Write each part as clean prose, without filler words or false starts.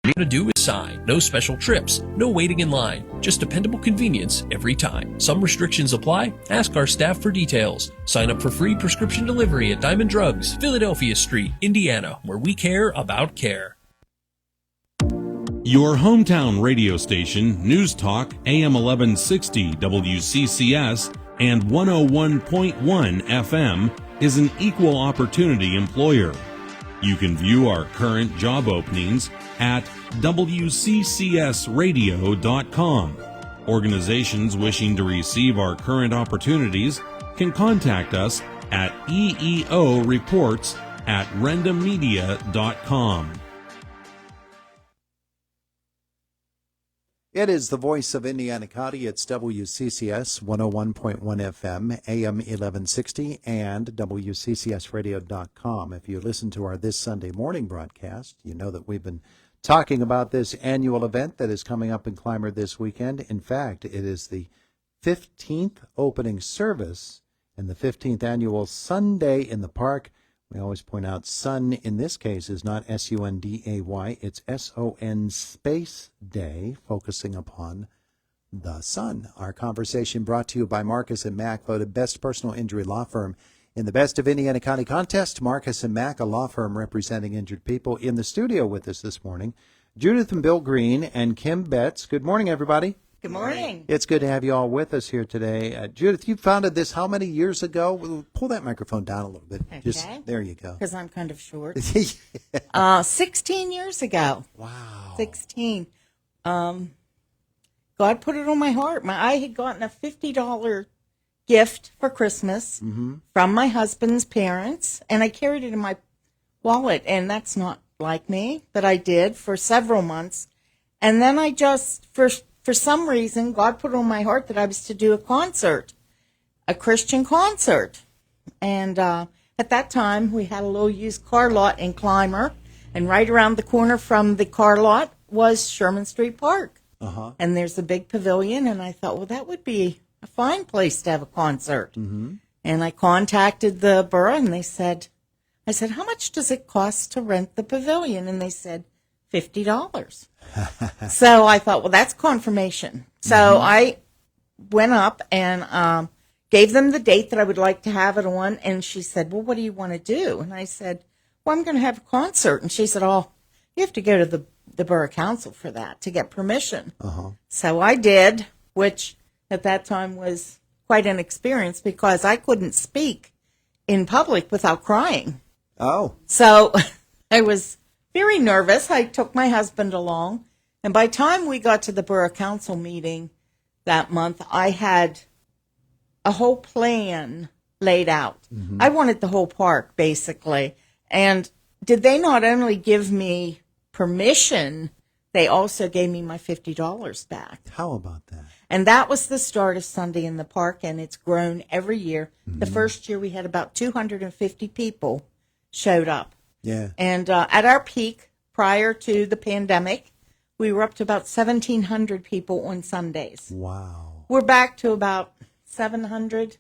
you gotta do is sign. No special trips, no waiting in line, just dependable convenience every time. Some restrictions apply. Ask our staff for details. Sign up for free prescription delivery at Diamond Drugs, Philadelphia Street, Indiana, where we care about care. Your hometown radio station, News Talk, AM 1160 WCCS and 101.1 FM, is an equal opportunity employer. You can view our current job openings at WCCSradio.com. Organizations wishing to receive our current opportunities can contact us at eeoreports@rendamedia.com. It is the voice of Indiana County. It's WCCS 101.1 FM, AM 1160, and WCCSradio.com. If you listen to our This Sunday Morning broadcast, you know that we've been talking about this annual event that is coming up in Clymer this weekend. In fact, it is the 15th opening service and the 15th annual Sunday in the Park. We always point out sun in this case is not S-U-N-D-A-Y, it's S-O-N space day, focusing upon the sun. Our conversation brought to you by Marcus & Mack, voted best personal injury law firm in the Best of Indiana County contest. Marcus & Mack, a law firm representing injured people. In the studio with us this morning, Judith and Bill Green and Kim Betts. Good morning, everybody. Good morning. It's good to have you all with us here today. Judith, you founded this how many years ago? We'll pull that microphone down a little bit. Okay. Just there you go. Because I'm kind of short. 16 years ago. Wow. 16. God put it on my heart. I had gotten a $50 gift for Christmas from my husband's parents, and I carried it in my wallet, and that's not like me, but I did for several months. And then I just, for some reason, God put it on my heart that I was to do a concert, a Christian concert. And at that time, we had a little used car lot in Clymer, and right around the corner from the car lot was Sherman Street Park. And there's a big pavilion, and I thought, well, that would be a fine place to have a concert. And I contacted the borough, and I said, how much does it cost to rent the pavilion? And they said, $50. So I thought, well, that's confirmation. So I went up and gave them the date that I would like to have it on. And she said, well, what do you want to do? And I said, well, I'm going to have a concert. And she said, oh, you have to go to the borough council for that to get permission. So I did, which at that time was quite an experience because I couldn't speak in public without crying. Oh. So I was very nervous. I took my husband along. And by the time we got to the borough council meeting that month, I had a whole plan laid out. I wanted the whole park, basically. And did they not only give me permission, they also gave me my $50 back. How about that? And that was the start of Sunday in the Park, and it's grown every year. The first year we had about 250 people showed up. Yeah. And at our peak, prior to the pandemic, we were up to about 1,700 people on Sundays. Wow. We're back to about 700,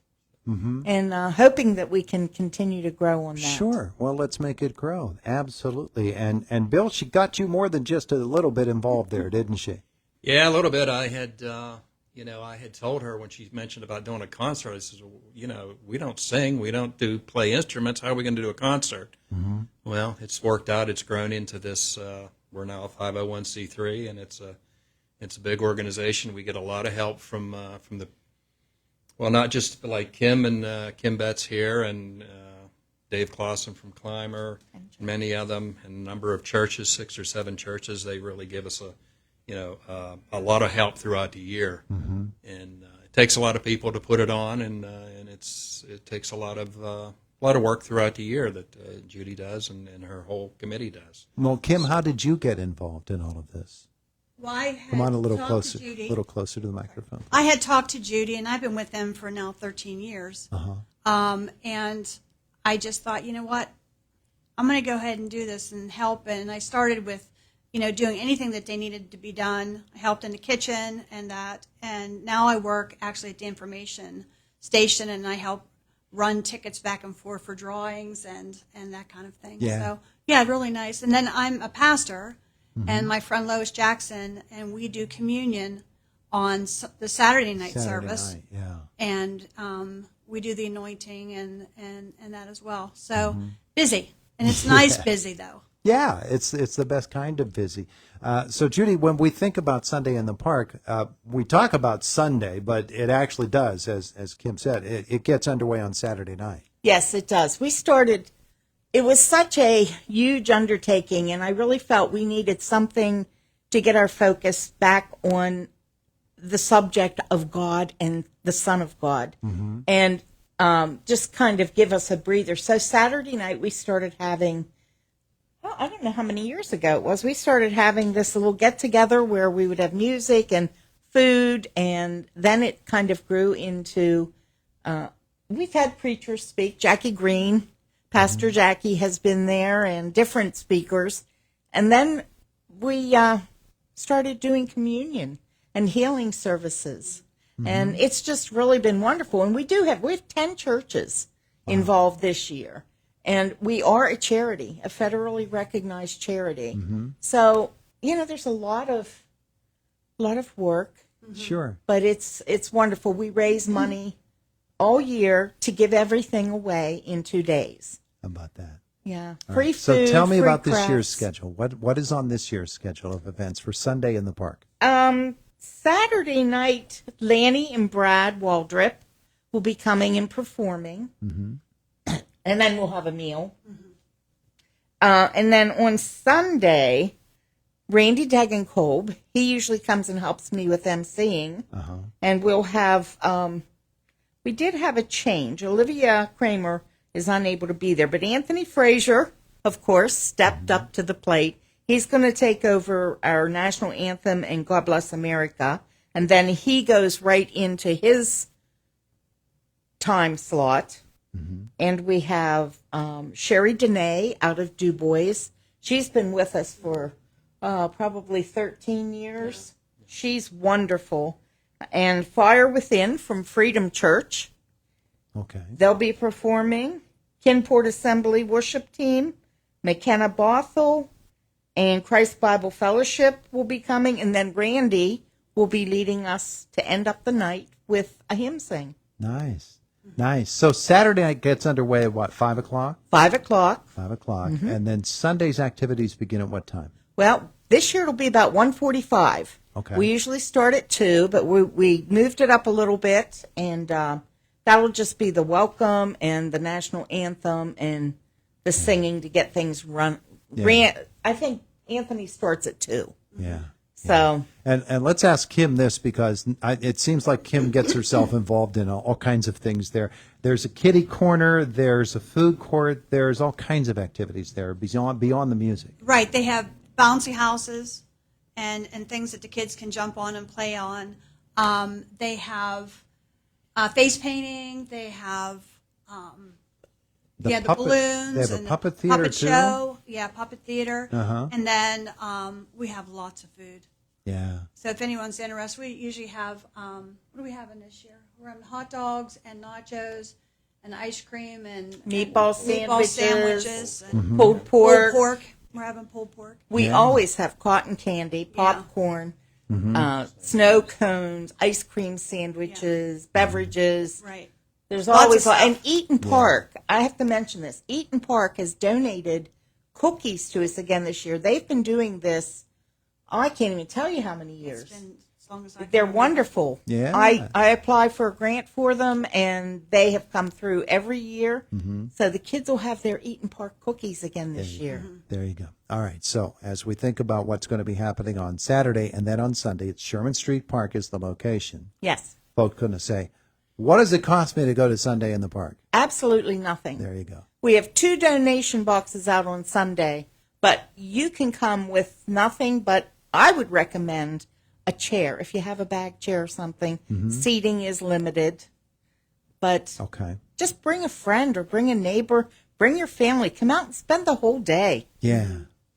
and hoping that we can continue to grow on that. Sure. Well, let's make it grow. Absolutely. And Bill, she got you more than just a little bit involved there, didn't she? Yeah, a little bit. I had, I had told her when she mentioned about doing a concert, I said, we don't sing, we don't play instruments. How are we going to do a concert? Well, it's worked out. It's grown into this. We're now a 501c3, and it's a big organization. We get a lot of help from the, well, not just like Kim and Kim Betts here, and Dave Clausen from Clymer, many of them, and a number of churches, 6 or 7 churches. They really give us a lot of help throughout the year, and it takes a lot of people to put it on, and it takes a lot of work throughout the year that Judy does and her whole committee does. Well, Kim, how did you get involved in all of this? Well, I had Come on a little talked closer, to Judy. a little closer to the microphone. I had talked to Judy, and I've been with them for now 13 years. And I just thought, you know what, I'm going to go ahead and do this and help. And I started with, doing anything that they needed to be done. I helped in the kitchen and that. And now I work actually at the information station, and I help run tickets back and forth for drawings and that kind of thing. Yeah. So, yeah, really nice. And then I'm a pastor. and my friend Lois Jackson, and we do communion on the Saturday night service. Night, yeah. And we do the anointing and that as well. So busy, and it's nice busy though. Yeah, it's the best kind of busy. So, Judy, when we think about Sunday in the Park, we talk about Sunday, but it actually does, as Kim said, it gets underway on Saturday night. Yes, it does. We started, it was such a huge undertaking, and I really felt we needed something to get our focus back on the subject of God and the Son of God, and just kind of give us a breather. So Saturday night we started having, well, I don't know how many years ago it was, we started having this little get-together where we would have music and food, and then it kind of grew into, we've had preachers speak. Jackie Green, Pastor Jackie has been there, and different speakers. And then we started doing communion and healing services. And it's just really been wonderful. And we have 10 churches involved this year. And we are a charity, a federally recognized charity. So, there's a lot of work, Sure. but it's wonderful. We raise money all year to give everything away in 2 days. How about that? Yeah. All Free right. food. So tell me free about this year's crafts. schedule. What is on this year's schedule of events for Sunday in the Park? Saturday night, Lanny and Brad Waldrip will be coming and performing. And then we'll have a meal. And then on Sunday, Randy Degenkolb, he usually comes and helps me with emceeing. And we'll have, we did have a change. Olivia Kramer is unable to be there, but Anthony Frazier, of course, stepped up to the plate. He's going to take over our national anthem and God Bless America. And then he goes right into his time slot. And we have Sherry Dene out of Du Bois. She's been with us for probably 13 years. She's wonderful. And Fire Within from Freedom Church. Okay. They'll be performing. Kinport Assembly Worship Team, McKenna Bothell, and Christ Bible Fellowship will be coming. And then Randy will be leading us to end up the night with a hymn sing. Nice. Nice. So Saturday night gets underway at what, 5 o'clock? 5 o'clock. 5 o'clock. And then Sunday's activities begin at what time? Well, this year it'll be about 1:45. Okay. We usually start at 2, but we moved it up a little bit, and that'll just be the welcome and the national anthem and the singing to get things run. Yeah. I think Anthony starts at 2. Yeah. So And let's ask Kim this, because it seems like Kim gets herself involved in all kinds of things there. There's a kiddie corner, there's a food court, there's all kinds of activities there beyond the music. Right. They have bouncy houses and things that the kids can jump on and play on. They have face painting. They have the balloons. They have a and puppet the theater puppet too. show. Yeah, puppet theater. Uh-huh. And then we have lots of food. Yeah. So if anyone's interested, we usually have, what do we have in this year? We're having hot dogs and nachos and ice cream and Meatball sandwiches and pulled pork. pulled pork. We're having pulled pork. We always have cotton candy, popcorn, snow cones, ice cream sandwiches, beverages. Right. There's Lots always of stuff. and Eaton Park. I have to mention this. Eaton Park has donated cookies to us again this year. They've been doing this. Oh, I can't even tell you how many years. It's been as long as I can They're remember. wonderful. Yeah. I apply for a grant for them, and they have come through every year. So the kids will have their Eaton Park cookies again this year. There you go. All right. So as we think about what's going to be happening on Saturday and then on Sunday, it's Sherman Street Park is the location. Yes, Folks going to say, what does it cost me to go to Sunday in the park? absolutely nothing. There you go. We have 2 donation boxes out on Sunday, but you can come with nothing, but I would recommend a chair. If you have a bag chair or something, seating is limited, but Okay. just bring a friend or bring a neighbor, bring your family, come out and spend the whole day. Yeah.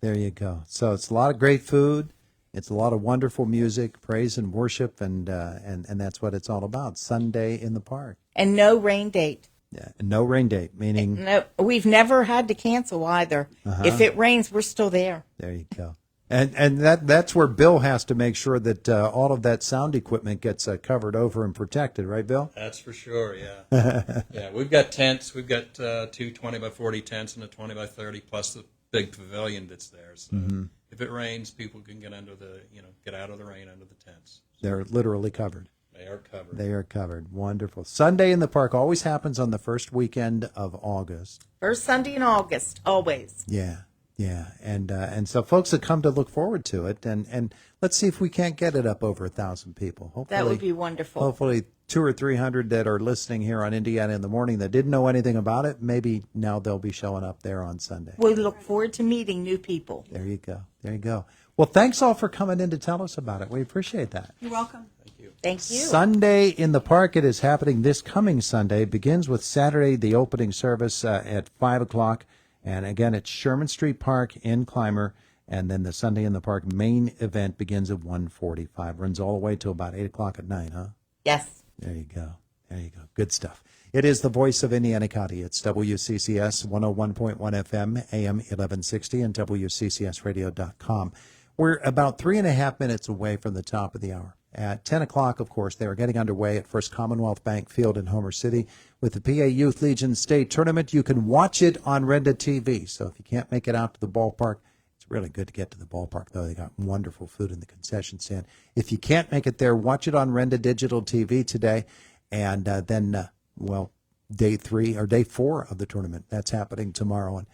There you go. So it's a lot of great food. It's a lot of wonderful music, praise and worship, and that's what it's all about. Sunday in the park. And no rain date. Yeah. No rain date, meaning No, we've never had to cancel either. If it rains, we're still there. there you go. And that's where Bill has to make sure that all of that sound equipment gets covered over and protected, right, Bill? That's for sure, yeah. Yeah, we've got tents. We've got two 20 by 40 tents and a 20 by 30 plus the big pavilion that's there. So if it rains, people can get get out of the rain under the tents. They're literally covered. They are covered. They are covered. Wonderful. Sunday in the Park always happens on the first weekend of August. First Sunday in August, always. Yeah. Yeah, and so folks have come to look forward to it, and let's see if we can't get it up over 1,000 people. Hopefully, That would be wonderful. Hopefully 200 or 300 that are listening here on Indiana in the Morning that didn't know anything about it, maybe now they'll be showing up there on Sunday. We look forward to meeting new people. There you go. There you go. Well, thanks all for coming in to tell us about it. We appreciate that. You're welcome. Thank you. Sunday in the Park, it is happening this coming Sunday. It begins with Saturday, the opening service at 5 o'clock. And again, it's Sherman Street Park in Clymer. And then the Sunday in the Park main event begins at 1:45. Runs all the way till about 8 o'clock at night, huh? Yes. There you go. There you go. Good stuff. It is the voice of Indiana County. It's WCCS 101.1 FM, AM 1160, and WCCSradio.com. We're about 3.5 minutes away from the top of the hour. At 10 o'clock, of course, they are getting underway at First Commonwealth Bank Field in Homer City with the PA Youth Legion State Tournament. You can watch it on Renda TV. So if you can't make it out to the ballpark, it's really good to get to the ballpark, though. They got wonderful food in the concession stand. If you can't make it there, watch it on Renda Digital TV today. And then, day 3 or day 4 of the tournament. That's happening tomorrow. And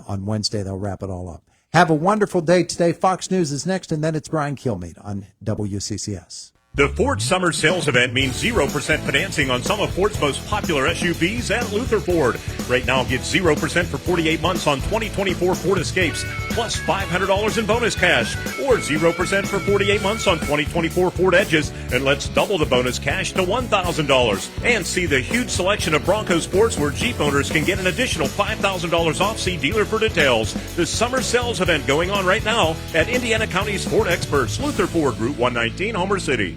on Wednesday, they'll wrap it all up. Have a wonderful day today. Fox News is next, and then it's Brian Kilmeade on WCCS. The Ford Summer Sales Event means 0% financing on some of Ford's most popular SUVs at Luther Ford. Right now, get 0% for 48 months on 2024 Ford Escapes, plus $500 in bonus cash, or 0% for 48 months on 2024 Ford Edges, and let's double the bonus cash to $1,000. And see the huge selection of Bronco Sports where Jeep owners can get an additional $5,000 off. See dealer for details. The Summer Sales Event going on right now at Indiana County's Ford Experts, Luther Ford, Route 119, Homer City.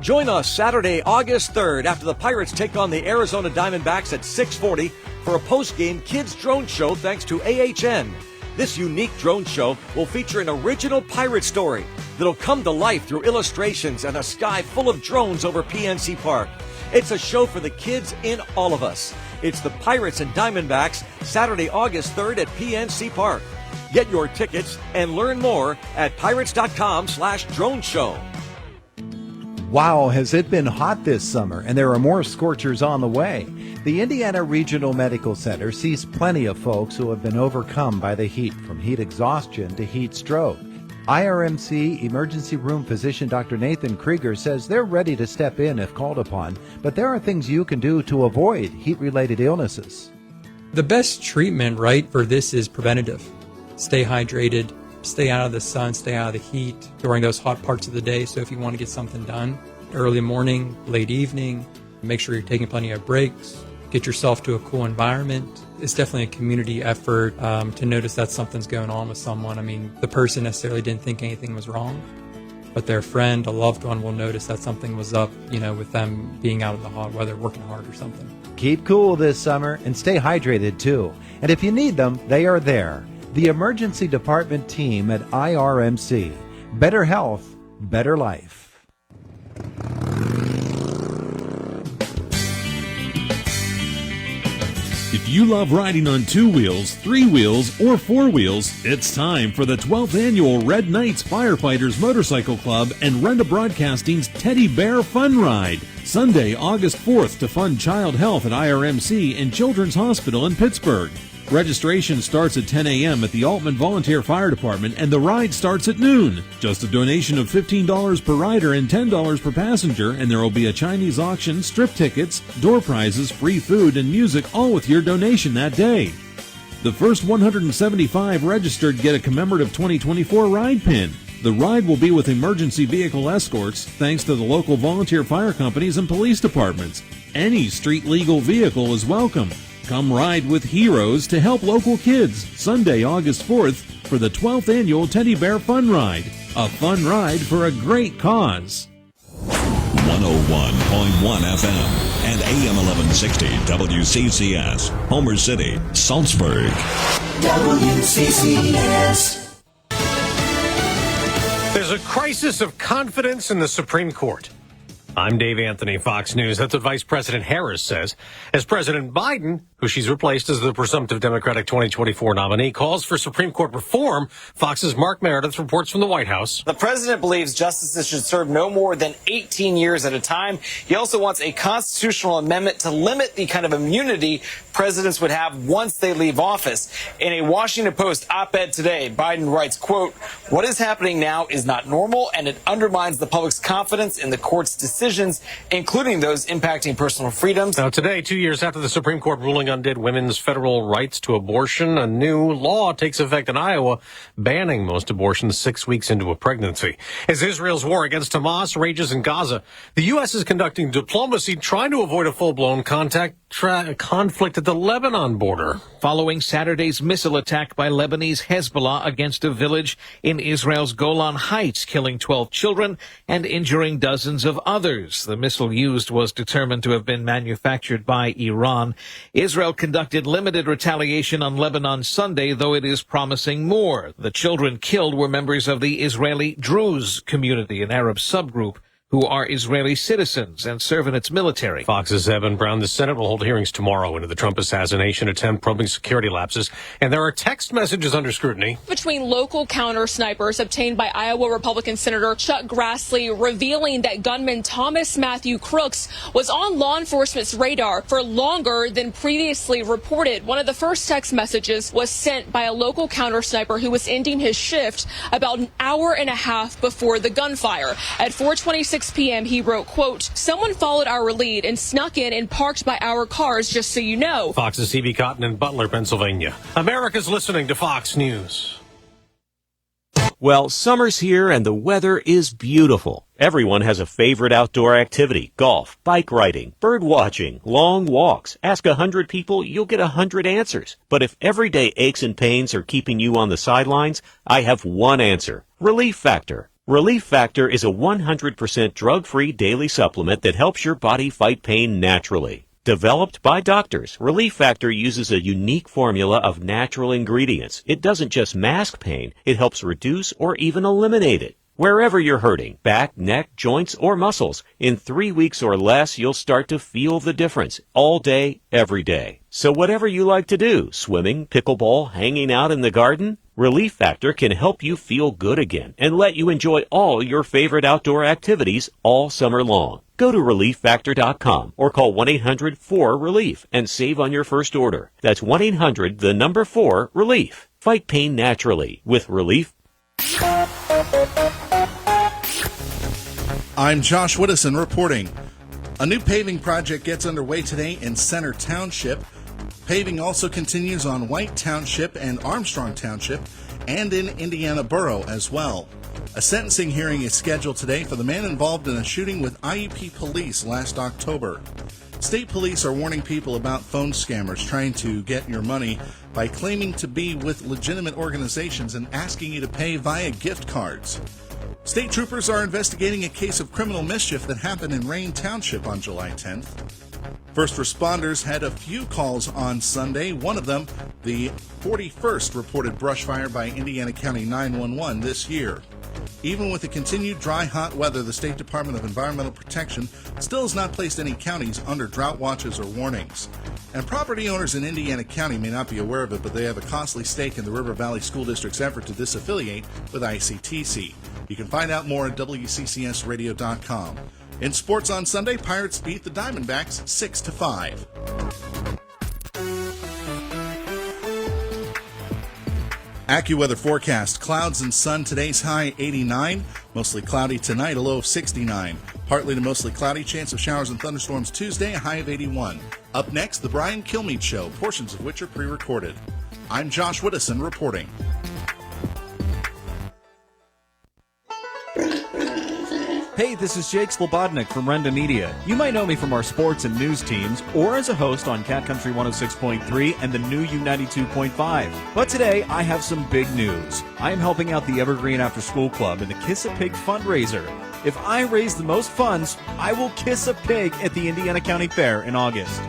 Join us Saturday, August 3rd, after the Pirates take on the Arizona Diamondbacks at 6:40 for a post-game kids drone show thanks to AHN. This unique drone show will feature an original pirate story that'll come to life through illustrations and a sky full of drones over PNC Park. It's a show for the kids in all of us. It's the Pirates and Diamondbacks, Saturday, August 3rd at PNC Park. Get your tickets and learn more at pirates.com/drone show. Wow, has it been hot this summer, and there are more scorchers on the way. The Indiana Regional Medical Center sees plenty of folks who have been overcome by the heat, from heat exhaustion to heat stroke. IRMC emergency room physician Dr. Nathan Krieger says they're ready to step in if called upon, but there are things you can do to avoid heat-related illnesses. The best treatment, right, for this is preventative. Stay hydrated. Stay out of the sun, stay out of the heat during those hot parts of the day. So if you want to get something done, early morning, late evening, make sure you're taking plenty of breaks, get yourself to a cool environment. It's definitely a community effort to notice that something's going on with someone. I mean, the person necessarily didn't think anything was wrong, but their friend, a loved one will notice that something was up, with them being out in the hot weather, working hard or something. Keep cool this summer and stay hydrated too. And if you need them, they are there. The emergency department team at IRMC. Better health, better life. If you love riding on 2 wheels, 3 wheels, or 4 wheels, it's time for the 12th Annual Red Knights Firefighters Motorcycle Club and Renda Broadcasting's Teddy Bear Fun Ride. Sunday, August 4th to fund child health at IRMC and Children's Hospital in Pittsburgh. Registration starts at 10 a.m. at the Altman Volunteer Fire Department, and the ride starts at noon. Just a donation of $15 per rider and $10 per passenger, and there will be a Chinese auction, strip tickets, door prizes, free food, and music, all with your donation that day. The first 175 registered get a commemorative 2024 ride pin. The ride will be with emergency vehicle escorts, thanks to the local volunteer fire companies and police departments. Any street-legal vehicle is welcome. Come ride with heroes to help local kids. Sunday, August 4th for the 12th Annual Teddy Bear Fun Ride. A fun ride for a great cause. 101.1 FM and AM 1160 WCCS. Homer City, Salzburg. WCCS. There's a crisis of confidence in the Supreme Court. I'm Dave Anthony, Fox News. That's what Vice President Harris says, as President Biden, who she's replaced as the presumptive Democratic 2024 nominee, calls for Supreme Court reform. Fox's Mark Meredith reports from the White House. The president believes justices should serve no more than 18 years at a time. He also wants a constitutional amendment to limit the kind of immunity presidents would have once they leave office. In a Washington Post op-ed today, Biden writes, quote, "What is happening now is not normal, and it undermines the public's confidence in the court's decisions, including those impacting personal freedoms." Now today, 2 years after the Supreme Court ruling undid women's federal rights to abortion, a new law takes effect in Iowa, banning most abortions 6 weeks into a pregnancy. As Israel's war against Hamas rages in Gaza, the U.S. is conducting diplomacy trying to avoid a full-blown conflict at the Lebanon border. Following Saturday's missile attack by Lebanese Hezbollah against a village in Israel's Golan Heights, killing 12 children and injuring dozens of others. The missile used was determined to have been manufactured by Iran. Israel conducted limited retaliation on Lebanon Sunday, though it is promising more. The children killed were members of the Israeli Druze community, an Arab subgroup who are Israeli citizens and serve in its military. Fox's Evan Brown. The Senate will hold hearings tomorrow into the Trump assassination attempt, probing security lapses. And there are text messages under scrutiny between local counter snipers obtained by Iowa Republican Senator Chuck Grassley, revealing that gunman Thomas Matthew Crooks was on law enforcement's radar for longer than previously reported. One of the first text messages was sent by a local counter sniper who was ending his shift about an hour and a half before the gunfire. At 4:26 p.m. he wrote, quote, "Someone followed our lead and snuck in and parked by our cars, just so you know." Fox's CB Cotton in Butler, Pennsylvania. America's listening to Fox News. Well, summer's here and the weather is beautiful. Everyone has a favorite outdoor activity: golf, bike riding, bird watching, long walks. Ask 100 people, you'll get 100 answers. But if everyday aches and pains are keeping you on the sidelines, I have one answer: Relief Factor. Relief Factor is a 100% drug-free daily supplement that helps your body fight pain naturally. Developed by doctors, Relief Factor uses a unique formula of natural ingredients. It doesn't just mask pain, it helps reduce or even eliminate it. Wherever you're hurting, back, neck, joints, or muscles, in 3 weeks or less, you'll start to feel the difference all day, every day. So whatever you like to do, swimming, pickleball, hanging out in the garden, Relief Factor can help you feel good again and let you enjoy all your favorite outdoor activities all summer long. Go to ReliefFactor.com or call 1-800-4-RELIEF and save on your first order. That's 1-800-4-RELIEF. Fight pain naturally with Relief. I'm Josh Whittison reporting. A new paving project gets underway today in Center Township. Paving also continues on White Township and Armstrong Township and in Indiana Borough as well. A sentencing hearing is scheduled today for the man involved in a shooting with IUP police last October. State police are warning people about phone scammers trying to get your money by claiming to be with legitimate organizations and asking you to pay via gift cards. State troopers are investigating a case of criminal mischief that happened in Rain Township on July 10th. First responders had a few calls on Sunday. One of them, the 41st reported brush fire by Indiana County 911 this year. Even with the continued dry, hot weather, the State Department of Environmental Protection still has not placed any counties under drought watches or warnings. And property owners in Indiana County may not be aware of it, but they have a costly stake in the River Valley School District's effort to disaffiliate with ICTC. You can find out more at WCCSradio.com. In sports on Sunday, Pirates beat the Diamondbacks 6-5. AccuWeather forecast: clouds and sun. Today's high 89. Mostly cloudy tonight, a low of 69. Partly to mostly cloudy, chance of showers and thunderstorms Tuesday, a high of 81. Up next, the Brian Kilmeade Show, portions of which are pre-recorded. I'm Josh Whittison reporting. Hey, this is Jake Slobodnik from Renda Media. You might know me from our sports and news teams, or as a host on Cat Country 106.3 and the new U92.5. But today, I have some big news. I am helping out the Evergreen After School Club in the Kiss a Pig fundraiser. If I raise the most funds, I will kiss a pig at the Indiana County Fair in August.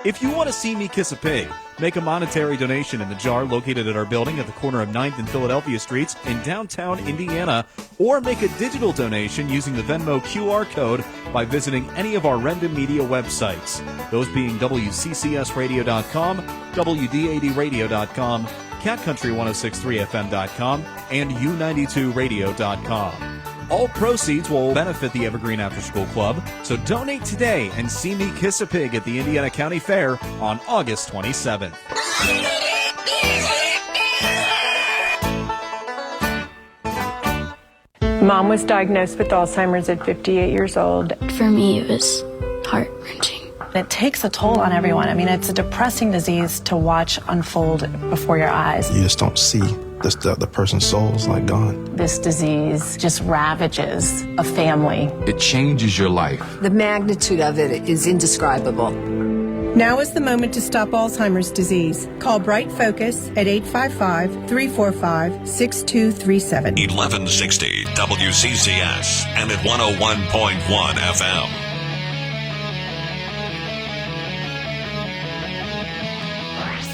If you want to see me kiss a pig, make a monetary donation in the jar located at our building at the corner of 9th and Philadelphia Streets in downtown Indiana, or make a digital donation using the Venmo QR code by visiting any of our Renda Media websites, those being WCCSradio.com, WDADradio.com, CatCountry1063FM.com, and U92Radio.com. All proceeds will benefit the Evergreen After School Club, so donate today and see me kiss a pig at the Indiana County Fair on August 27th. Mom was diagnosed with Alzheimer's at 58 years old. For me, it was heart-wrenching. It takes a toll on everyone. I mean, it's a depressing disease to watch unfold before your eyes. You just don't see the person's soul is like gone. This disease just ravages a family. It changes your life. The magnitude of it is indescribable. Now is the moment to stop Alzheimer's disease. Call Bright Focus at 855-345-6237. 1160 WCCS and at 101.1 FM.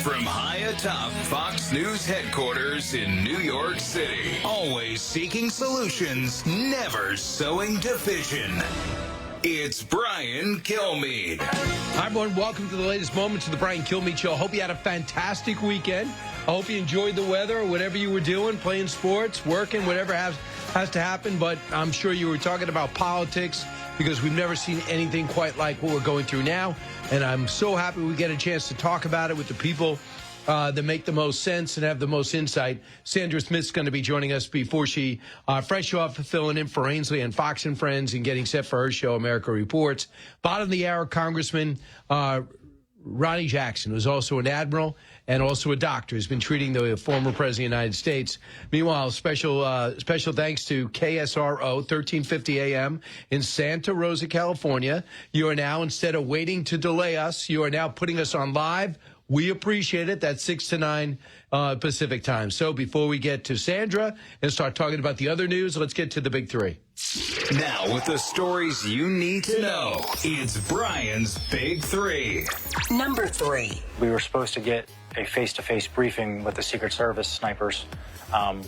From high atop Fox News headquarters in New York City, always seeking solutions, never sowing division. It's Brian Kilmeade. Hi, everyone. Welcome to the latest moments of the Brian Kilmeade Show. Hope you had a fantastic weekend. I hope you enjoyed the weather or whatever you were doing, playing sports, working, whatever has to happen. But I'm sure you were talking about politics because we've never seen anything quite like what we're going through now. And I'm so happy we get a chance to talk about it with the people that make the most sense and have the most insight. Sandra Smith's going to be joining us before she, fresh off filling in for Ainsley and Fox and Friends and getting set for her show, America Reports. Bottom of the hour, Congressman Ronny Jackson, who's also an admiral and also a doctor, has been treating the former president of the United States. Meanwhile, special thanks to KSRO 1350 AM in Santa Rosa, California. You are now, instead of waiting to delay us, you are now putting us on live. We appreciate it. That's 6 to 9 Pacific time. So before we get to Sandra and start talking about the other news, let's get to the big three. Now, with the stories you need to know, it's Brian's Big Three. Number 3. We were supposed to get a face-to-face briefing with the Secret Service snipers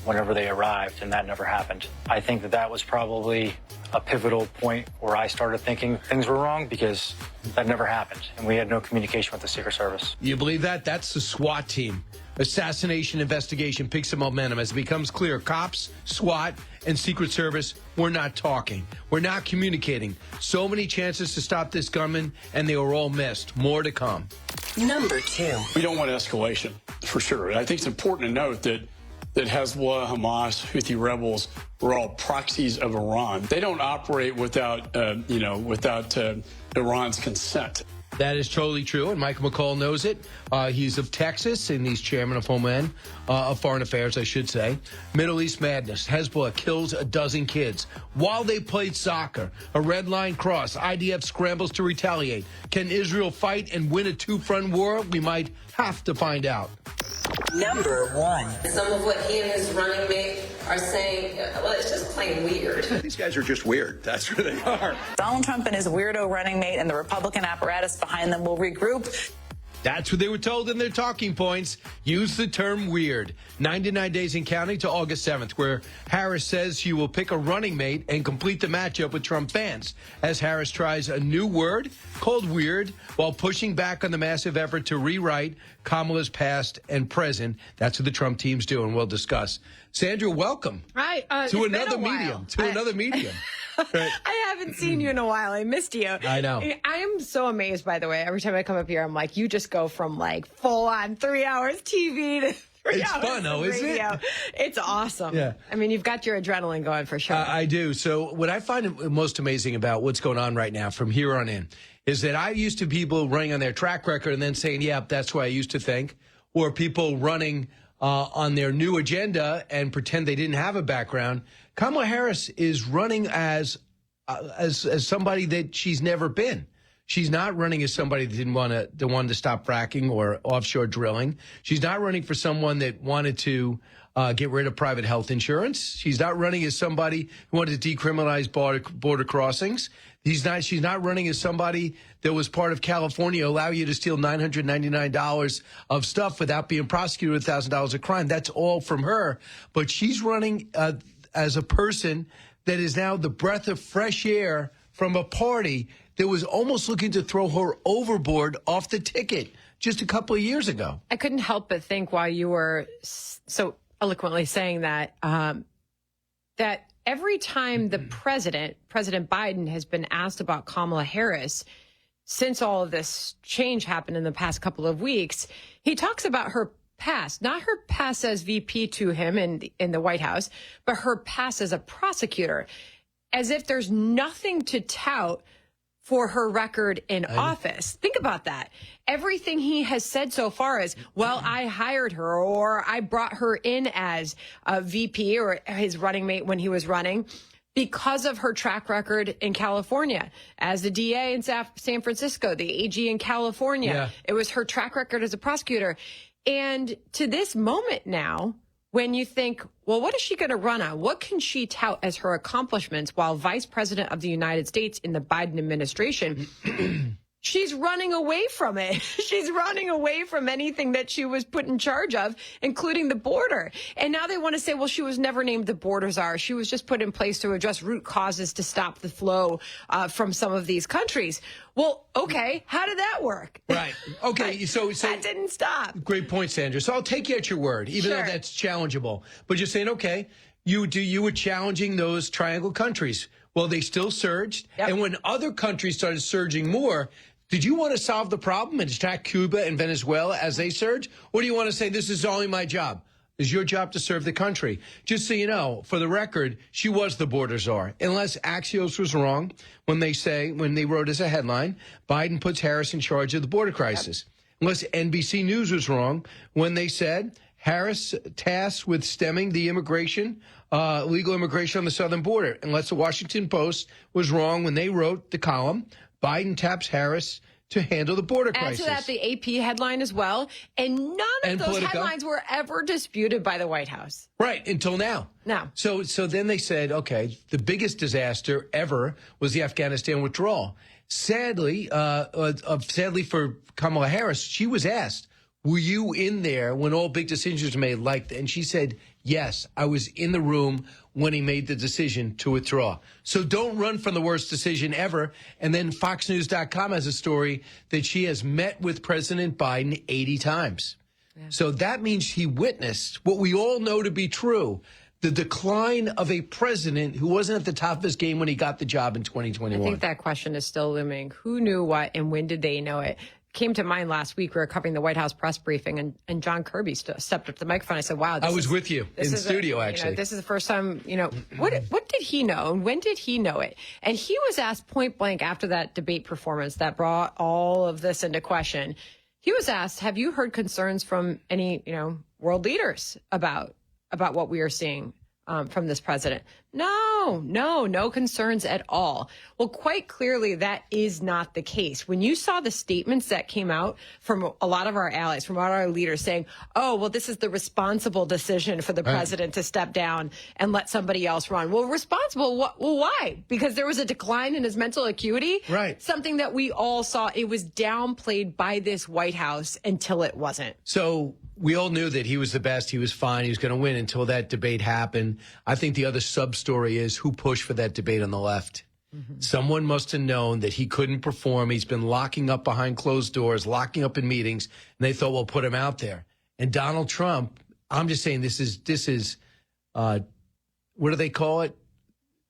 whenever they arrived, and that never happened. I think that was probably a pivotal point where I started thinking things were wrong because that never happened, and we had no communication with the Secret Service. You believe that? That's the SWAT team. Assassination investigation picks up momentum as it becomes clear cops, SWAT, and Secret Service were not talking. We're not communicating. So many chances to stop this gunman, and they were all missed. More to come. Number 2. We don't want escalation, for sure. I think it's important to note that Hezbollah, Hamas, Houthi rebels were all proxies of Iran. They don't operate without Iran's consent. That is totally true, and Michael McCall knows it. He's of Texas, and he's chairman of Homeland, of Foreign Affairs, I should say. Middle East madness. Hezbollah kills a dozen kids while they played soccer. A red line cross. IDF scrambles to retaliate. Can Israel fight and win a two-front war? We might have to find out. Number 1. Some of what he and his running mate are saying, well, it's just plain weird. These guys are just weird. That's who they are. Donald Trump and his weirdo running mate and the Republican apparatus behind them will regroup. That's what they were told in their talking points. Use the term weird. 99 days in counting to August 7th, where Harris says she will pick a running mate and complete the matchup with Trump fans, as Harris tries a new word called weird while pushing back on the massive effort to rewrite Kamala's past and present. That's what the Trump team's doing. We'll discuss. Sandra, welcome. Right. To another medium. Another medium. Right. I haven't seen you in a while. I missed you. I know. I am so amazed, by the way. Every time I come up here, I'm like, you just go from like full on 3 hours TV to 3 It's hours fun, though, isn't it? It's awesome. Yeah. I mean, you've got your adrenaline going for sure. I do. So what I find most amazing about what's going on right now from here on in is that I used to people running on their track record and then saying, yeah, that's what I used to think, or people running on their new agenda and pretend they didn't have a background. Kamala Harris is running as somebody that she's never been. She's not running as somebody that wanted to stop fracking or offshore drilling. She's not running for someone that wanted to get rid of private health insurance. She's not running as somebody who wanted to decriminalize border crossings. She's not running as somebody that was part of California, allow you to steal $999 of stuff without being prosecuted with $1,000 of crime. That's all from her. But she's running as a person that is now the breath of fresh air from a party that was almost looking to throw her overboard off the ticket just a couple of years ago. I couldn't help but think while you were so eloquently saying that, that every time the President Biden, has been asked about Kamala Harris, since all of this change happened in the past couple of weeks, he talks about her past, not her past as VP to him in the White House, but her past as a prosecutor, as if there's nothing to tout for her record in office. Think about that. Everything he has said so far is, well, I hired her, or I brought her in as a VP or his running mate when he was running because of her track record in California as the DA in San Francisco, the AG in California. Yeah. It was her track record as a prosecutor. And to this moment now, when you think, well, what is she going to run on? What can she tout as her accomplishments while vice president of the United States in the Biden administration? She's running away from it. She's running away from anything that she was put in charge of, including the border. And now they want to say, well, she was never named the border czar. She was just put in place to address root causes to stop the flow from some of these countries. Well, okay, how did that work? Right. Okay, so that didn't stop. Great point, Sandra. So I'll take you at your word, even though that's challengeable. But you're saying, okay, you were challenging those triangle countries. Well, they still surged. Yep. And when other countries started surging more, did you want to solve the problem and attack Cuba and Venezuela as they surge? Or do you want to say, this is only my job? It's your job to serve the country. Just so you know, for the record, she was the border czar. Unless Axios was wrong when they wrote as a headline, Biden puts Harris in charge of the border crisis. Yep. Unless NBC News was wrong when they said Harris tasked with stemming the illegal immigration on the southern border. Unless the Washington Post was wrong when they wrote the column, Biden taps Harris to handle the border crisis. Add to that the AP headline as well. And none of those headlines were ever disputed by the White House. Right, until now. Now. So then they said, okay, the biggest disaster ever was the Afghanistan withdrawal. Sadly for Kamala Harris, she was asked, were you in there when all big decisions were made? And she said, yes, I was in the room when he made the decision to withdraw. So don't run from the worst decision ever. And then FoxNews.com has a story that she has met with President Biden 80 times. Yeah. So that means he witnessed what we all know to be true, the decline of a president who wasn't at the top of his game when he got the job in 2021. I think that question is still looming. Who knew what and when did they know it? Came to mind last week. We were covering the White House press briefing, and John Kirby stepped up to the microphone. I said, wow. I was with you in studio, actually. This is the first time, what did he know? And when did he know it? And he was asked point blank after that debate performance that brought all of this into question. He was asked, have you heard concerns from any, world leaders about what we are seeing from this president? No concerns at all. Well, quite clearly, that is not the case. When you saw the statements that came out from a lot of our allies, from our leaders saying, oh, well, this is the responsible decision for the president to step down and let somebody else run. Well, responsible? Well, why? Because there was a decline in his mental acuity? Right. Something that we all saw. It was downplayed by this White House until it wasn't. So we all knew that he was the best. He was fine. He was going to win until that debate happened. I think the other sub-story is who pushed for that debate on the left. Mm-hmm. Someone must have known that he couldn't perform. He's been locking up behind closed doors, locking up in meetings, and they thought, well, put him out there. And Donald Trump, I'm just saying this is what do they call it?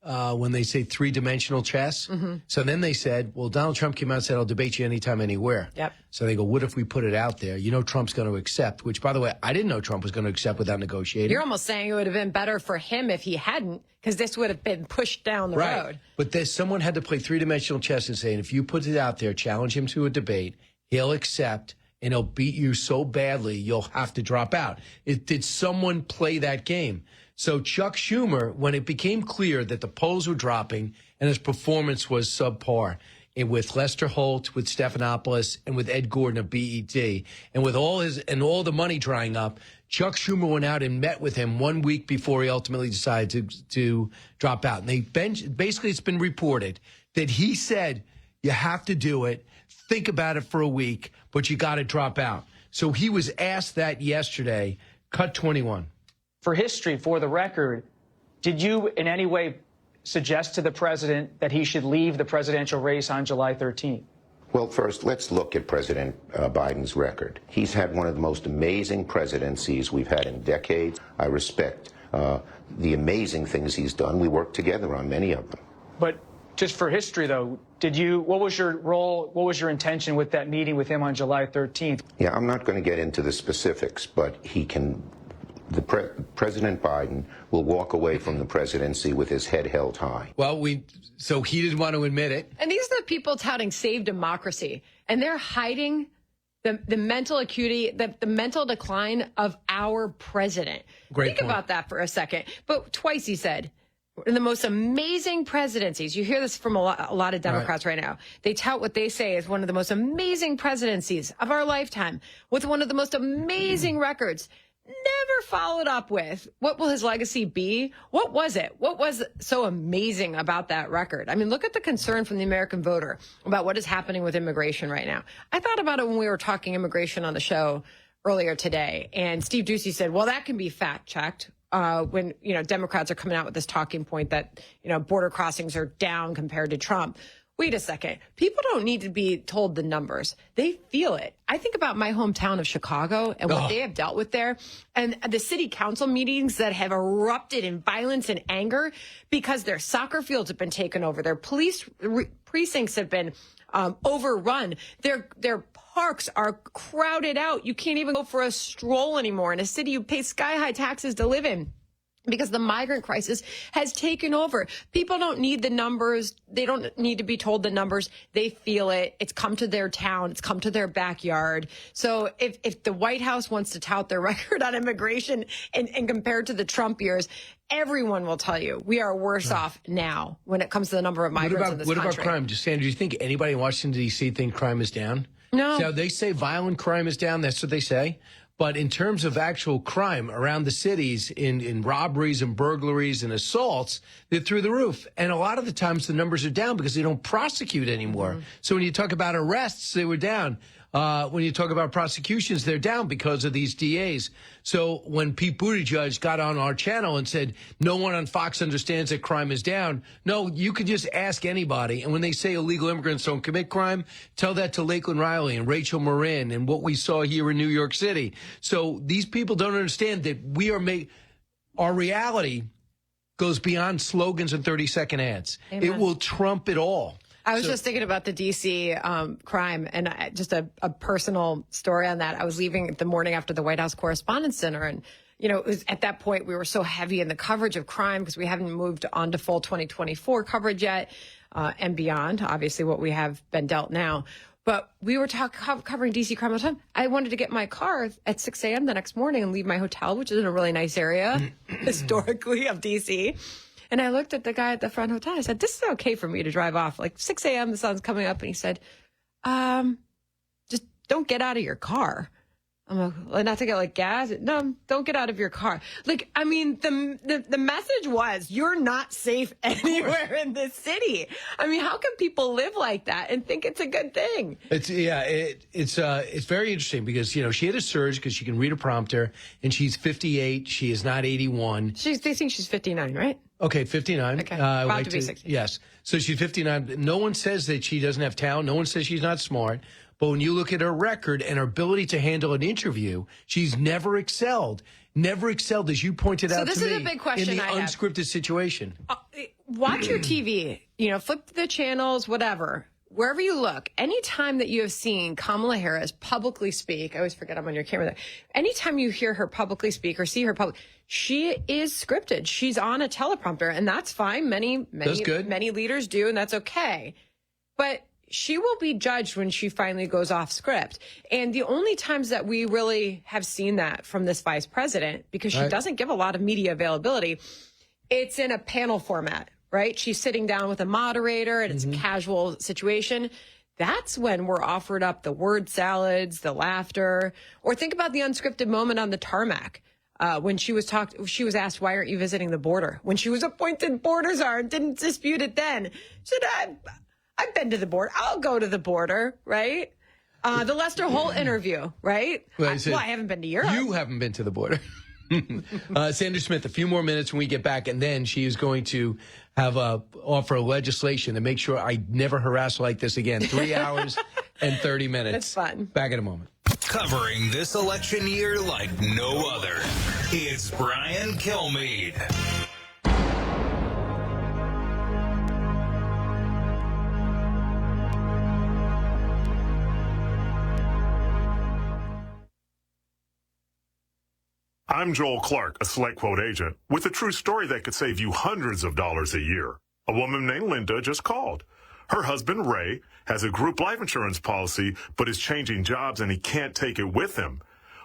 When they say three-dimensional chess. Mm-hmm. So then they said, well, Donald Trump came out and said, I'll debate you anytime, anywhere. Yep. So they go, what if we put it out there? Trump's going to accept, which, by the way, I didn't know Trump was going to accept without negotiating. You're almost saying it would have been better for him if he hadn't, because this would have been pushed down the road. But someone had to play three-dimensional chess and say, if you put it out there, challenge him to a debate, he'll accept, and he'll beat you so badly, you'll have to drop out. Did someone play that game? So Chuck Schumer, when it became clear that the polls were dropping and his performance was subpar, with Lester Holt, with Stephanopoulos, and with Ed Gordon of BET, and with all the money drying up, Chuck Schumer went out and met with him 1 week before he ultimately decided to drop out. And basically, it's been reported that he said, you have to do it, think about it for a week, but you got to drop out. So he was asked that yesterday. Cut 21. For history, for the record, did you in any way suggest to the president that he should leave the presidential race on July 13th? Well, first, let's look at President Biden's record. He's had one of the most amazing presidencies we've had in decades. I respect the amazing things he's done. We worked together on many of them. But just for history, though, what was your role, what was your intention with that meeting with him on July 13th? Yeah, I'm not going to get into the specifics, but President Biden will walk away from the presidency with his head held high. Well, so he didn't want to admit it. And these are the people touting save democracy, and they're hiding the mental acuity, the mental decline of our president. Think about that for a second. But twice he said, in the most amazing presidencies, you hear this from a lot of Democrats right now. They tout what they say is one of the most amazing presidencies of our lifetime, with one of the most amazing records. Never followed up with, what will his legacy be? What was it? What was so amazing about that record? I mean, look at the concern from the American voter about what is happening with immigration right now. I thought about it when we were talking immigration on the show earlier today, and Steve Doocy said, well, that can be fact checked. When, Democrats are coming out with this talking point that, border crossings are down compared to Trump. Wait a second. People don't need to be told the numbers. They feel it. I think about my hometown of Chicago and what they have dealt with there, and the city council meetings that have erupted in violence and anger because their soccer fields have been taken over. Their police precincts have been overrun. Their parks are crowded out. You can't even go for a stroll anymore in a city you pay sky-high taxes to live in, because the migrant crisis has taken over. People don't need the numbers. They don't need to be told the numbers. They feel it. It's come to their town. It's come to their backyard. So if the White House wants to tout their record on immigration and compared to the Trump years, everyone will tell you we are worse off now when it comes to the number of migrants in this country. What about crime? Sandra, do you think anybody in Washington, D.C. think crime is down? No. So they say violent crime is down. That's what they say. But in terms of actual crime around the cities, in robberies and burglaries and assaults, they're through the roof. And a lot of the times the numbers are down because they don't prosecute anymore. Mm-hmm. So when you talk about arrests, they were down. When you talk about prosecutions, they're down because of these DAs. So when Pete Buttigieg got on our channel and said, no one on Fox understands that crime is down. No, you could just ask anybody. And when they say illegal immigrants don't commit crime, tell that to Lakeland Riley and Rachel Marin and what we saw here in New York City. So these people don't understand that our reality goes beyond slogans and 30-second ads. Amen. It will trump it all. I was just thinking about the D.C. crime, and just a personal story on that. I was leaving the morning after the White House Correspondents' Dinner, and, it was at that point we were so heavy in the coverage of crime because we haven't moved on to full 2024 coverage yet, and beyond, obviously, what we have been dealt now. But we were covering D.C. crime all the time. I wanted to get my car at 6 a.m. the next morning and leave my hotel, which is in a really nice area, historically, of D.C., and I looked at the guy at the front hotel. I said, this is okay for me to drive off. Like 6 a.m., the sun's coming up. And he said, just don't get out of your car. I'm like, not to get like gas. No, don't get out of your car. Like, I mean, the message was you're not safe anywhere in this city. I mean, how can people live like that and think it's a good thing? It's very interesting because, she had a surge because she can read a prompter and she's 58. She is not 81. They think she's 59, right? Okay, 59. Okay, about to be 60. Yes. So she's 59. No one says that she doesn't have talent. No one says she's not smart. But when you look at her record and her ability to handle an interview, she's never excelled. Never excelled, as you pointed out to me. So this is a big question in the unscripted situation. Watch your TV. Flip the channels, whatever. Wherever you look, anytime that you have seen Kamala Harris publicly speak, I always forget I'm on your camera there. Anytime you hear her publicly speak or see her she is scripted. She's on a teleprompter, and that's fine. Many leaders do, and that's okay. But she will be judged when she finally goes off script. And the only times that we really have seen that from this vice president, because she doesn't give a lot of media availability, it's in a panel format right? She's sitting down with a moderator and it's a casual situation. That's when we're offered up the word salads, the laughter, or think about the unscripted moment on the tarmac. When she was asked, why aren't you visiting the border? When she was appointed border czar and didn't dispute it then. She said, I've been to the border. I'll go to the border, right? The Lester Holt interview, right? Well, I haven't been to Europe. You haven't been to the border. Sandra Smith, a few more minutes when we get back, and then she is going to have offer legislation to make sure I never harass her like this again. 3 hours and 30 minutes. That's fun. Back in a moment. Covering this election year like no other. It's Brian Kilmeade. I'm Joel Clark, a SelectQuote agent, with a true story that could save you hundreds of dollars a year. A woman named Linda just called. Her husband, Ray, has a group life insurance policy, but is changing jobs and he can't take it with him.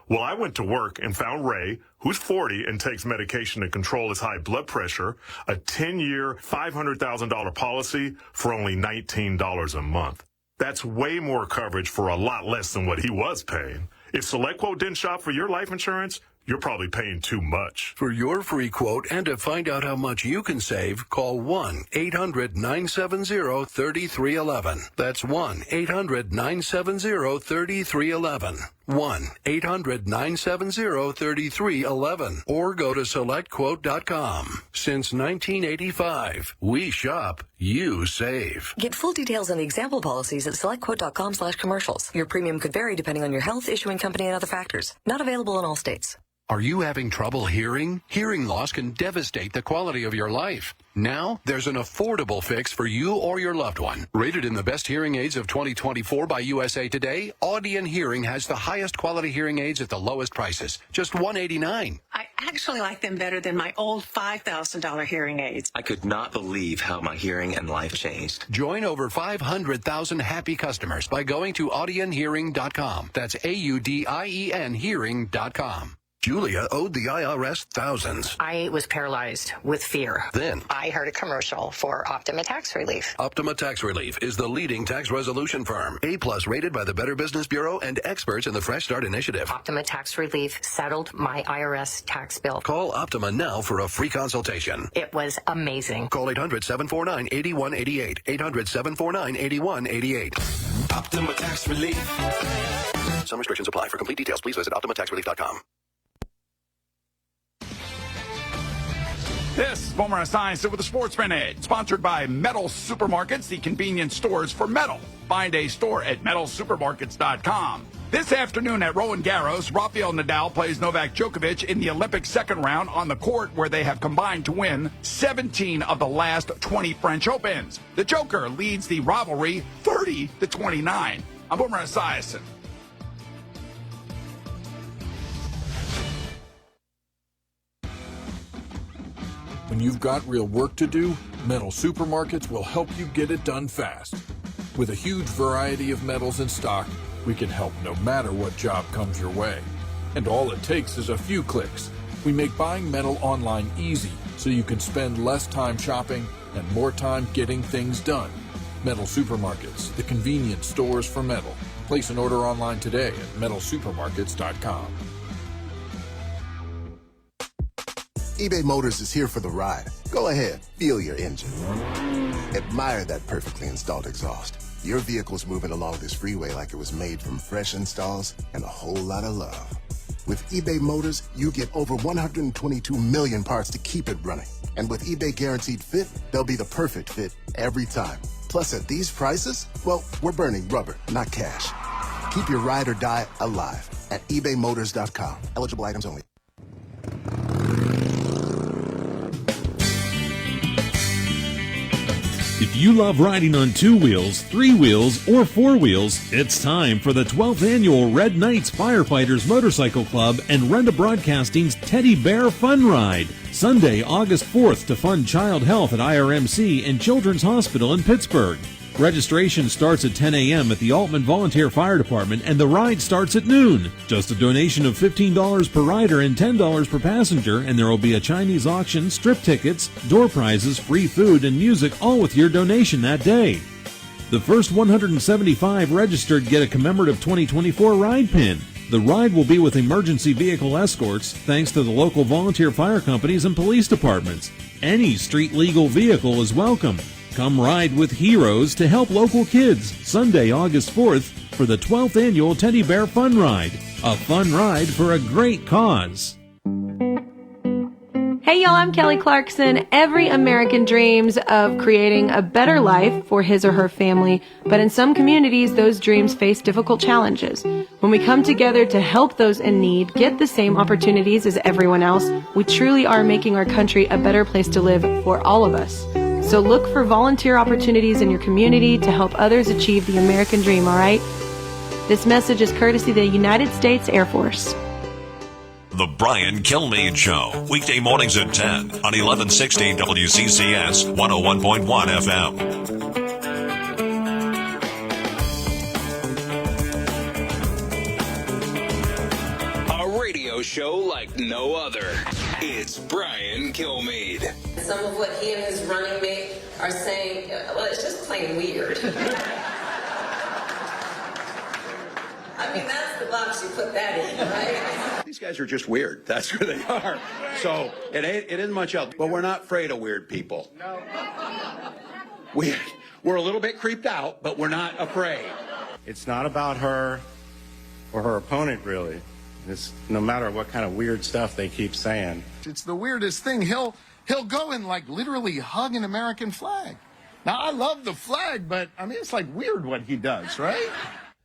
Well, I went to work and found Ray, who's 40 and takes medication to control his high blood pressure, a 10-year, $500,000 policy for only $19 a month. That's way more coverage for a lot less than what he was paying. If SelectQuote didn't shop for your life insurance, you're probably paying too much. For your free quote and to find out how much you can save, call 1-800-970-3311. That's 1-800-970-3311. 1-800-970-3311. Or go to SelectQuote.com. Since 1985, we shop, you save. Get full details on the example policies at SelectQuote.com/commercials. Your premium could vary depending on your health, issuing company, and other factors. Not available in all states. Are you having trouble hearing? Hearing loss can devastate the quality of your life. Now, there's an affordable fix for you or your loved one. Rated in the best hearing aids of 2024 by USA Today, Audion Hearing has the highest quality hearing aids at the lowest prices. Just $189. I actually like them better than my old $5,000 hearing aids. I could not believe how my hearing and life changed. Join over 500,000 happy customers by going to audionhearing.com. That's AUDIEN hearing.com. Julia owed the IRS thousands. I was paralyzed with fear. Then I heard a commercial for Optima Tax Relief. Optima Tax Relief is the leading tax resolution firm. A+ rated by the Better Business Bureau and experts in the Fresh Start Initiative. Optima Tax Relief settled my IRS tax bill. Call Optima now for a free consultation. It was amazing. Call 800-749-8188. 800-749-8188. Optima Tax Relief. Some restrictions apply. For complete details, please visit OptimaTaxRelief.com. This is Boomer Esiason with the Sports Minute, sponsored by Metal Supermarkets, the convenience stores for metal. Find a store at metalsupermarkets.com. This afternoon at Roland Garros, Rafael Nadal plays Novak Djokovic in the Olympic second round on the court where they have combined to win 17 of the last 20 French Opens. The Joker leads the rivalry 30-29. I'm Boomer Esiason. When you've got real work to do, Metal Supermarkets will help you get it done fast. With a huge variety of metals in stock, we can help no matter what job comes your way. And all it takes is a few clicks. We make buying metal online easy so you can spend less time shopping and more time getting things done. Metal Supermarkets, the convenience stores for metal. Place an order online today at metalsupermarkets.com. eBay Motors is here for the ride. Go ahead, feel your engine. Admire that perfectly installed exhaust. Your vehicle's moving along this freeway like it was made from fresh installs and a whole lot of love. With eBay Motors, you get over 122 million parts to keep it running. And with eBay Guaranteed Fit, they'll be the perfect fit every time. Plus, at these prices, well, we're burning rubber, not cash. Keep your ride or die alive at ebaymotors.com. Eligible items only. If you love riding on 2 wheels, 3 wheels, or 4 wheels, it's time for the 12th annual Red Knights Firefighters Motorcycle Club and Renda Broadcasting's Teddy Bear Fun Ride. Sunday, August 4th to fund child health at IRMC and Children's Hospital in Pittsburgh. Registration starts at 10 a.m. at the Altman Volunteer Fire Department, and the ride starts at noon. Just a donation of $15 per rider and $10 per passenger, and there will be a Chinese auction, strip tickets, door prizes, free food, and music, all with your donation that day. The first 175 registered get a commemorative 2024 ride pin. The ride will be with emergency vehicle escorts, thanks to the local volunteer fire companies and police departments. Any street legal vehicle is welcome. Come ride with heroes to help local kids, Sunday, August 4th, for the 12th annual Teddy Bear Fun Ride. A fun ride for a great cause. Hey y'all, I'm Kelly Clarkson. Every American dreams of creating a better life for his or her family, but in some communities, those dreams face difficult challenges. When we come together to help those in need get the same opportunities as everyone else, we truly are making our country a better place to live for all of us. So look for volunteer opportunities in your community to help others achieve the American dream, all right? This message is courtesy of the United States Air Force. The Brian Kilmeade Show, weekday mornings at 10 on 1160 WCCS 101.1 FM. A radio show like no other. It's Brian Kilmeade. Some of what he and his running mate are saying, well, it's just plain weird. I mean, that's the box you put that in, right? These guys are just weird. That's who they are. So it isn't much else. But we're not afraid of weird people. No. We're a little bit creeped out, but we're not afraid. It's not about her or her opponent, really. It's no matter what kind of weird stuff they keep saying. It's the weirdest thing. He'll go and like literally hug an American flag. Now, I love the flag, but I mean, it's like weird what he does, right?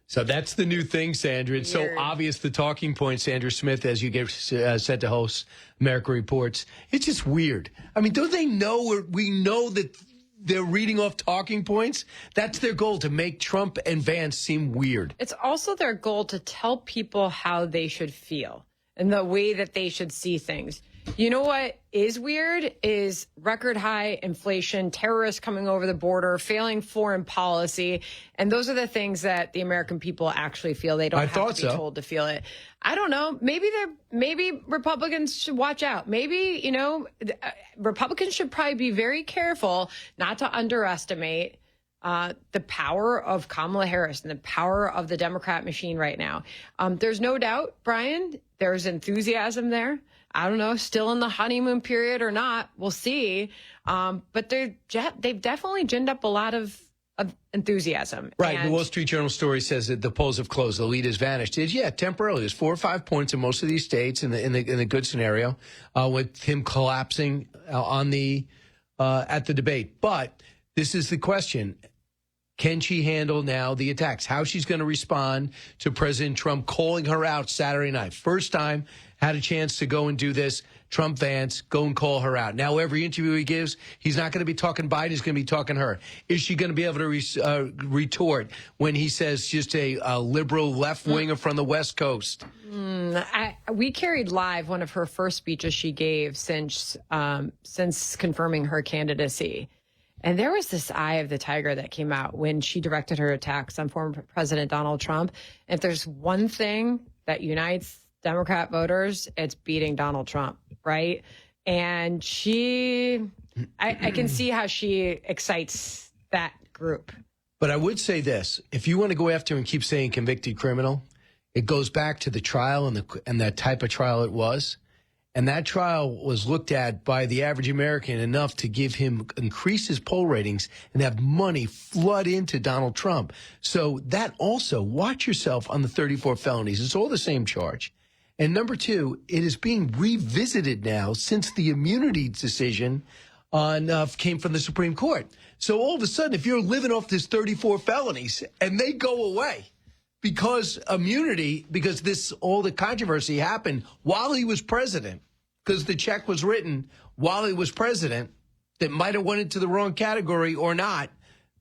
So that's the new thing, Sandra. It's so obvious, the talking point, Sandra Smith, as you get set to host America Reports. It's just weird. I mean, don't they know, we know that they're reading off talking points? That's their goal, to make Trump and Vance seem weird. It's also their goal to tell people how they should feel and the way that they should see things. You know what is weird is record high inflation, terrorists coming over the border, failing foreign policy. And those are the things that the American people actually feel. They don't have to be told to feel it. I don't know. Maybe Republicans should watch out. Maybe, Republicans should probably be very careful not to underestimate the power of Kamala Harris and the power of the Democrat machine right now. There's no doubt, Brian, there's enthusiasm there. I don't know, still in the honeymoon period or not. We'll see. But they've definitely ginned up a lot of enthusiasm. Right. The Wall Street Journal story says that the polls have closed. The lead has vanished. Temporarily. There's 4 or 5 points in most of these states in the good scenario, with him collapsing at the debate. But this is the question. Can she handle now the attacks? How she's going to respond to President Trump calling her out Saturday night. First time had a chance to go and do this. Trump Vance, go and call her out. Now every interview he gives, he's not going to be talking Biden, he's going to be talking her. Is she going to be able to retort when he says just a liberal left-winger from the West Coast? We carried live one of her first speeches she gave since confirming her candidacy. And there was this eye of the tiger that came out when she directed her attacks on former President Donald Trump. If there's one thing that unites Democrat voters, it's beating Donald Trump, right? And I can see how she excites that group. But I would say this. If you want to go after and keep saying convicted criminal, it goes back to the trial and that type of trial it was. And that trial was looked at by the average American enough to increase his poll ratings and have money flood into Donald Trump. So that also, watch yourself on the 34 felonies. It's all the same charge. And number two, it is being revisited now since the immunity decision came from the Supreme Court. So all of a sudden, if you're living off this 34 felonies and they go away because all the controversy happened while he was president, because the check was written while he was president, that might have went into the wrong category or not,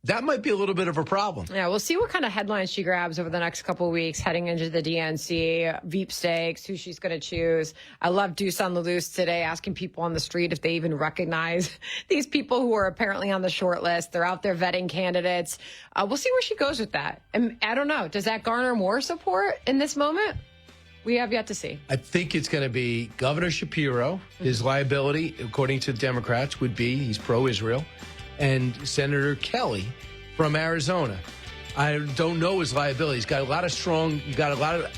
that might be a little bit of a problem. Yeah, we'll see what kind of headlines she grabs over the next couple of weeks heading into the DNC, Veep stakes, who she's going to choose. I love Deuce on the Loose today, asking people on the street if they even recognize these people who are apparently on the short list. They're out there vetting candidates. We'll see where she goes with that. And I don't know. Does that garner more support in this moment? We have yet to see. I think it's going to be Governor Shapiro. His liability, according to the Democrats, would be he's pro-Israel. And Senator Kelly from Arizona. I don't know his liability. He's got a lot of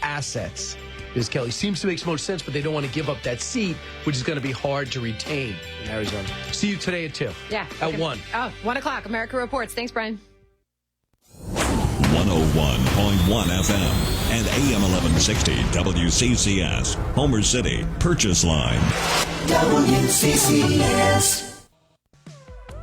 assets. Because Kelly seems to make most sense, but they don't want to give up that seat, which is going to be hard to retain in Arizona. See you today at 2. Yeah. At okay. 1. Oh, 1 o'clock. America Reports. Thanks, Brian. 101.1 FM and AM 1160 WCCS. Homer City Purchase Line. WCCS.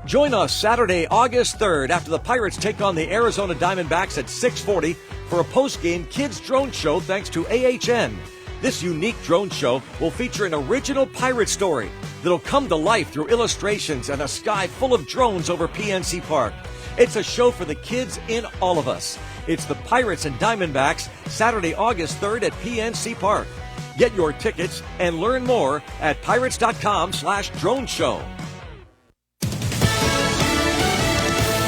Join us Saturday, August 3rd after the Pirates take on the Arizona Diamondbacks at 6:40 for a post-game kids drone show thanks to AHN. This unique drone show will feature an original pirate story that'll come to life through illustrations and a sky full of drones over PNC Park. It's a show for the kids in all of us. It's the Pirates and Diamondbacks, Saturday, August 3rd at PNC Park. Get your tickets and learn more at pirates.com/drone show.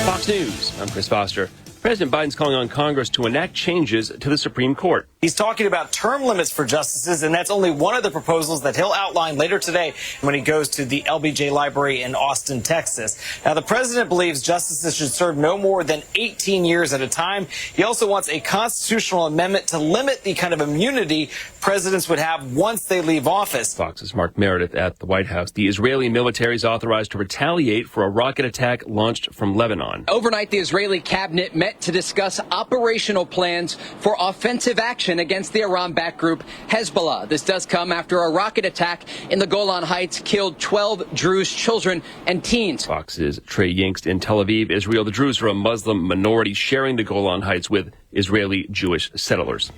Fox News, I'm Chris Foster. President Biden's calling on Congress to enact changes to the Supreme Court. He's talking about term limits for justices, and that's only one of the proposals that he'll outline later today when he goes to the LBJ Library in Austin, Texas. Now, the president believes justices should serve no more than 18 years at a time. He also wants a constitutional amendment to limit the kind of immunity presidents would have once they leave office. Fox's Mark Meredith at the White House. The Israeli military is authorized to retaliate for a rocket attack launched from Lebanon. Overnight, the Israeli cabinet met to discuss operational plans for offensive action against the Iran-backed group Hezbollah. This does come after a rocket attack in the Golan Heights killed 12 Druze children and teens. Fox's Trey Yingst in Tel Aviv, Israel. The Druze are a Muslim minority sharing the Golan Heights with Israeli Jewish settlers.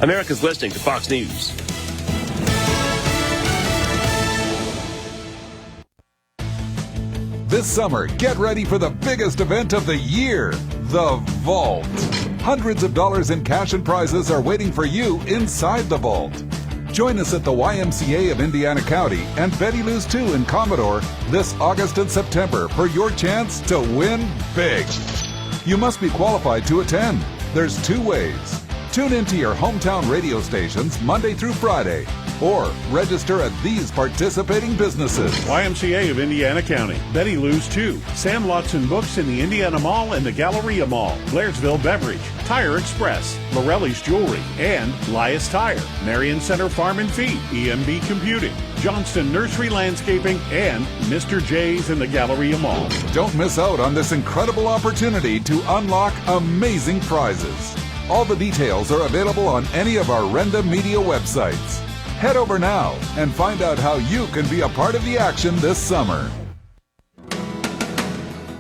America's listening to Fox News. This summer, get ready for the biggest event of the year, the Vault. Hundreds of dollars in cash and prizes are waiting for you inside the Vault. Join us at the YMCA of Indiana County and Betty Lou's 2 in Commodore this August and September for your chance to win big. You must be qualified to attend. There's 2 ways. Tune into your hometown radio stations Monday through Friday, or register at these participating businesses. YMCA of Indiana County, Betty Lou's 2, Sam Lotson Books in the Indiana Mall and the Galleria Mall, Blairsville Beverage, Tire Express, Morelli's Jewelry, and Lias Tire, Marion Center Farm and Feed, EMB Computing, Johnston Nursery Landscaping, and Mr. J's in the Galleria Mall. Don't miss out on this incredible opportunity to unlock amazing prizes. All the details are available on any of our Renda Media websites. Head over now and find out how you can be a part of the action this summer.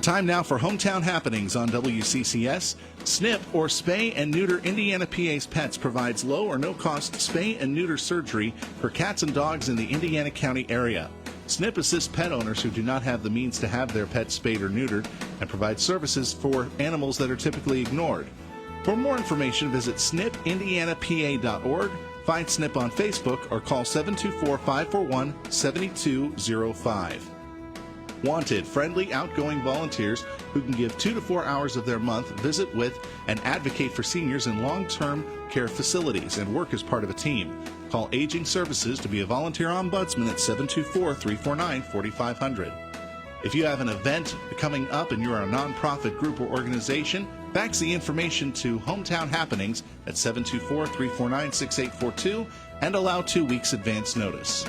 Time now for Hometown Happenings on WCCS. SNP, or Spay and Neuter Indiana PA's Pets, provides low or no cost spay and neuter surgery for cats and dogs in the Indiana County area. SNP assists pet owners who do not have the means to have their pets spayed or neutered and provides services for animals that are typically ignored. For more information, visit snipindianapa.org, find SNP on Facebook, or call 724-541-7205. Wanted, friendly, outgoing volunteers who can give 2 to 4 hours of their month, visit with, and advocate for seniors in long-term care facilities and work as part of a team. Call Aging Services to be a volunteer ombudsman at 724-349-4500. If you have an event coming up and you're a nonprofit group or organization, fax the information to Hometown Happenings at 724-349-6842 and allow 2 weeks advance notice.